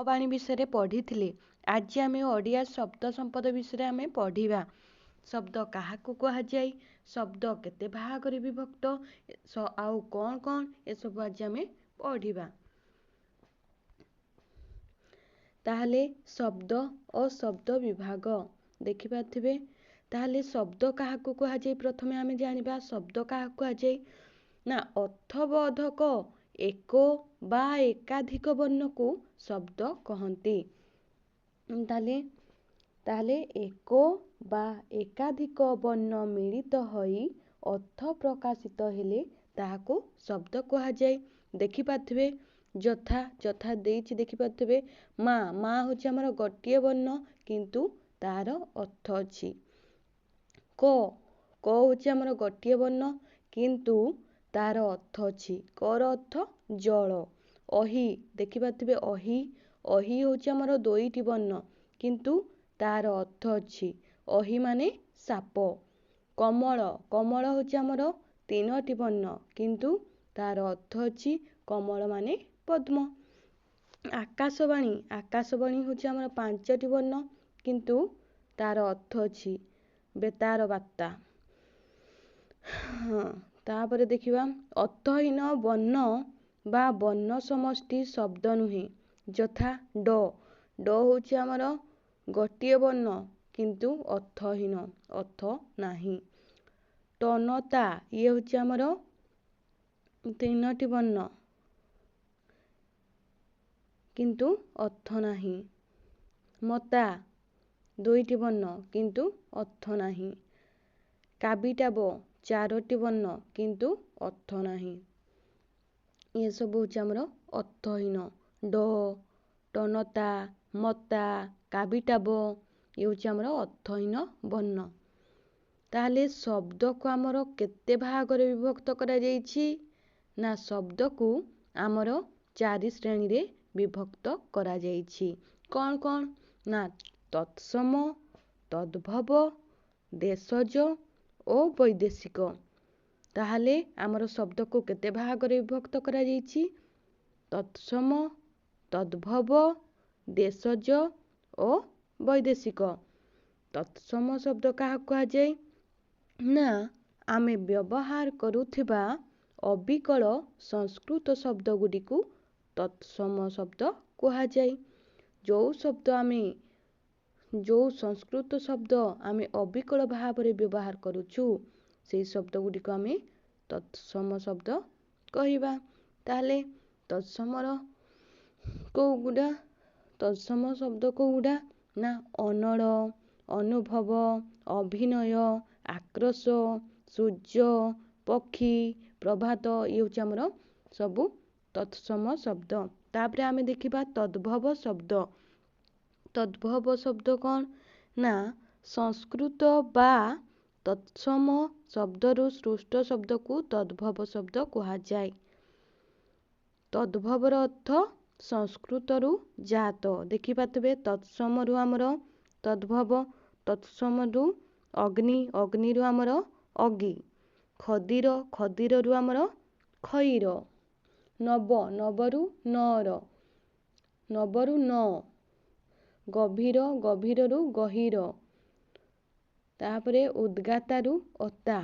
ବାଣୀ ବିଷୟରେ ପଢ଼ିଥିଲେ। ଆଜି ଆମେ ଓଡ଼ିଆ ଶବ୍ଦ ସମ୍ପଦ ବିଷୟରେ ଆମେ ପଢ଼ିବା। ଶବ୍ଦ କାହାକୁ କୁହାଯାଏ, ଶବ୍ଦ କେତେ ଭାଗରେ ବିଭକ୍ତ, ଆଉ କ'ଣ କ'ଣ ଏସବୁ ଆଜି ଆମେ ପଢ଼ିବା। ତାହେଲେ ଶବ୍ଦ ଓ ଶବ୍ଦ ବିଭାଗ ଦେଖିପାରୁଥିବେ। ତାହେଲେ ଶବ୍ଦ କାହାକୁ କୁହାଯାଏ, ପ୍ରଥମେ ଆମେ ଜାଣିବା ଶବ୍ଦ କାହାକୁ କୁହାଯାଏ ନା ଅର୍ଥବୋଧକ ଏକ ବା ଏକାଧିକ ବର୍ଣ୍ଣକୁ ଶବ୍ଦ କହନ୍ତି। ତାହେଲେ ଏକ ବା ଏକାଧିକ ବର୍ଣ୍ଣ ମିଳିତ ହୋଇ ଅର୍ଥ ପ୍ରକାଶିତ ହେଲେ ତାହାକୁ ଶବ୍ଦ କୁହାଯାଏ। ଦେଖିପାରୁଥିବେ ଯଥା ଦେଇଛି, ଦେଖିପାରୁଥିବେ ମା ହେଉଛି ଆମର ଗୋଟିଏ ବର୍ଣ୍ଣ କିନ୍ତୁ ତାର ଅର୍ଥ ଅଛି। କ ହେଉଛି ଆମର ଗୋଟିଏ ବର୍ଣ୍ଣ କିନ୍ତୁ ତାର ଅର୍ଥ ଅଛି। କର ଅର୍ଥ ଜଳ। ଅହି ଦେଖିପାରୁଥିବେ ଅହି ହେଉଛି ଆମର ଦୁଇଟି ବର୍ଣ୍ଣ କିନ୍ତୁ ତାର ଅର୍ଥ ଅଛି। ଅହି ମାନେ ସାପ। କମଳ ହେଉଛି ଆମର ତିନୋଟି ବର୍ଣ୍ଣ କିନ୍ତୁ ତାର ଅର୍ଥ ଅଛି। କମଳ ମାନେ ପଦ୍ମ। ଆକାଶବାଣୀ ହେଉଛି ଆମର ପାଞ୍ଚଟି ବର୍ଣ୍ଣ କିନ୍ତୁ ତାର ଅର୍ଥ ଅଛି ବେତାର ବାର୍ତ୍ତା। ତାପରେ ଦେଖିବା ଅର୍ଥହୀନ ବର୍ଣ୍ଣ ବା ବର୍ଣ୍ଣ ସମଷ୍ଟି ଶବ୍ଦ ନୁହେଁ। ଯଥା ଡ ହେଉଛି ଆମର ଗୋଟିଏ ବର୍ଣ୍ଣ କିନ୍ତୁ ଅର୍ଥହୀନ, ଅର୍ଥ ନାହିଁ। ଟନତା ହେଉଛି ଆମର ତିନୋଟି ବର୍ଣ୍ଣ କିନ୍ତୁ ଅର୍ଥ ନାହିଁ। ମତା ଦୁଇଟି ବର୍ଣ୍ଣ କିନ୍ତୁ ଅର୍ଥ ନାହିଁ। କାବିଟାବ ଚାରୋଟି ବର୍ଣ୍ଣ କିନ୍ତୁ ଅର୍ଥ ନାହିଁ। ଏସବୁ ହେଉଛି ଆମର ଅର୍ଥହୀନ। ଡ, ଟନତା, ମତା, କାବିଟାବ ହେଉଛି ଆମର ଅର୍ଥହୀନ ବର୍ଣ୍ଣ। ତାହେଲେ ଶବ୍ଦକୁ ଆମର କେତେ ଭାଗରେ ବିଭକ୍ତ କରାଯାଇଛି ନା ଶବ୍ଦକୁ ଆମର 4 ଶ୍ରେଣୀରେ ବିଭକ୍ତ କରାଯାଇଛି। କ'ଣ ନା ତତ୍ସମ, ତଦ୍ଭବ, ଦେଶଜ ଓ ବୈଦେଶିକ। ତାହେଲେ ଆମର ଶବ୍ଦକୁ କେତେ ଭାଗରେ ବିଭକ୍ତ କରାଯାଇଛି? ତତ୍ସମ, ତଦ୍ଭବ, ଦେଶଜ ଓ ବୈଦେଶିକ। ତତ୍ସମ ଶବ୍ଦ କାହାକୁ କୁହାଯାଏ ନା ଆମେ ବ୍ୟବହାର କରୁଥିବା ଅବିକଳ ସଂସ୍କୃତ ଶବ୍ଦ ଗୁଡ଼ିକୁ ତତ୍ସମ ଶବ୍ଦ କୁହାଯାଏ। ଯେଉଁ ସଂସ୍କୃତ ଶବ୍ଦ ଆମେ ଅବିକଳ ଭାବରେ ବ୍ୟବହାର କରୁଛୁ ସେହି ଶବ୍ଦ ଗୁଡ଼ିକୁ ଆମେ ତତ୍ସମ ଶବ୍ଦ କହିବା। ତାହେଲେ ତତ୍ସମ ଶବ୍ଦ କୋଉଗୁଡ଼ା ନା ଅନଳ, ଅନୁଭବ, ଅଭିନୟ, ଆକ୍ରୋଶ, ସୂର୍ଯ୍ୟ, ପକ୍ଷୀ, ପ୍ରଭାତ ହେଉଛି ଆମର ସବୁ ତତ୍ସମ ଶବ୍ଦ। ତାପରେ ଆମେ ଦେଖିବା ତଦ୍ଭବ ଶବ୍ଦ। ତଦ୍ଭବ ଶବ୍ଦ କ'ଣ ନା ସଂସ୍କୃତ ବା ତତ୍ସମ ଶବ୍ଦରୁ ସୃଷ୍ଟ ଶବ୍ଦକୁ ତଦ୍ଭବ ଶବ୍ଦ କୁହାଯାଏ। ତଦ୍ଭବର ଅର୍ଥ ସଂସ୍କୃତରୁ ଜାତ। ଦେଖିପାରୁଥିବେ ତତ୍ସମରୁ ଆମର ତଦ୍ଭବ, ତତ୍ସମରୁ ଅଗ୍ନି, ଅଗ୍ନିରୁ ଆମର ଅଗି, ଖଦିର, ଖଦିରରୁ ଆମର ଖଇର, ନବ, ନବରୁ ନଅର, ନବରୁ ନ, ଗଭୀର, ଗଭୀରରୁ ଗହୀର, ତାପରେ ଉଦ୍ଗାତାରୁ ଅତା।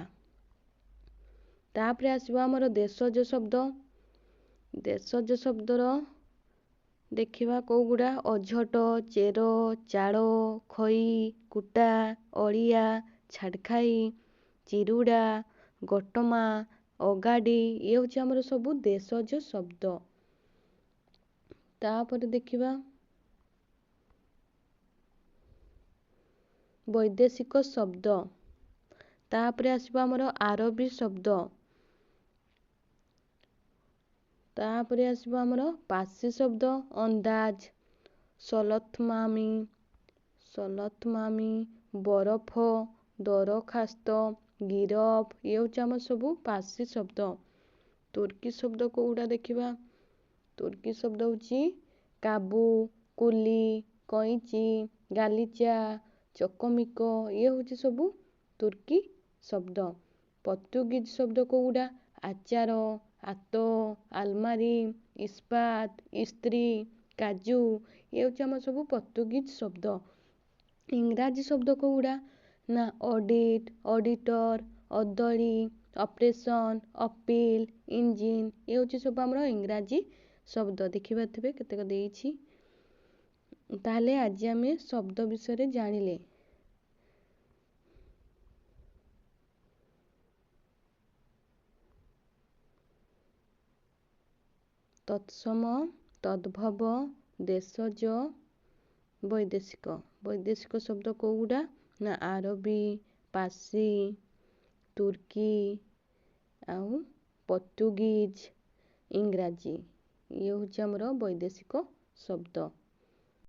ତାପରେ ଆସିବ ଆମର ଦେଶଜ ଶବ୍ଦ। ଦେଶଜ ଶବ୍ଦର ଦେଖିବା କୋଉଗୁଡ଼ା ଅଝଟ, ଚେର, ଚାଳ, ଖଇ, କୁଟା, ଅଳିଆ, ଛାଡ଼ଖାଇ, ଚିରୁଡ଼ା, ଗୋଟମା, ଅଗାଡ଼ି ଇଏ ହେଉଛି ଆମର ସବୁ ଦେଶଜ ଶବ୍ଦ। ତାପରେ ଦେଖିବା ବୈଦେଶିକ ଶବ୍ଦ। ତାପରେ ଆସିବ ଆମର ଆରବୀ ଶବ୍ଦ। ତାପରେ ଆସିବ ଆମର ପାର୍ସୀ ଶବ୍ଦ ଅନ୍ଦାଜ, ସଲତମାମି, ବରଫ, ଦରଖାସ୍ତ, ଗିରଫ ଇଏ ହେଉଛି ଆମର ସବୁ ପାର୍ସୀ ଶବ୍ଦ। ତୁର୍କୀ ଶବ୍ଦ କୋଉଗୁଡ଼ା ଦେଖିବା। ତୁର୍କୀ ଶବ୍ଦ ହେଉଛି କାବୁ, କୁଲି, କଇଁଚି, ଗାଲିଚା, ଚକମିକ ଇଏ ହେଉଛି ସବୁ ତୁର୍କୀ ଶବ୍ଦ। ପର୍ତ୍ତୁଗୀଜ ଶବ୍ଦ କୋଉଗୁଡ଼ା ଆଚାର, ହାତ, ଆଲମାରି, ଇସ୍ପାତ, ଇସ୍ତ୍ରୀ, କାଜୁ, ଏ ହେଉଛି ଆମର ସବୁ ପର୍ତ୍ତୁଗୀଜ ଶବ୍ଦ। ଇଂରାଜୀ ଶବ୍ଦ କୋଉଗୁଡ଼ା ନା ଅଡ଼ିଟ୍, ଅଡ଼ିଟର, ଅଦଳି, ଅପରେସନ୍, ଅପିଲ୍, ଇଞ୍ଜିନ୍, ଏ ହେଉଛି ସବୁ ଆମର ଇଂରାଜୀ ଶବ୍ଦ। ଦେଖିପାରୁଥିବେ କେତେକ ଦେଇଛି। ତାହେଲେ ଆଜି ଆମେ ଶବ୍ଦ ବିଷୟରେ ଜାଣିଲେ। ତତ୍ସମ, ତଦ୍ଭବ, ଦେଶଜ, ବୈଦେଶିକ। ବୈଦେଶିକ ଶବ୍ଦ କୋଉଗୁଡ଼ା ନା ଆରବୀ, ପାର୍ସୀ, ତୁର୍କୀ ଆଉ ପର୍ତ୍ତୁଗୀଜ, ଇଂରାଜୀ। ଇଏ ହେଉଛି ଆମର ବୈଦେଶିକ ଶବ୍ଦ।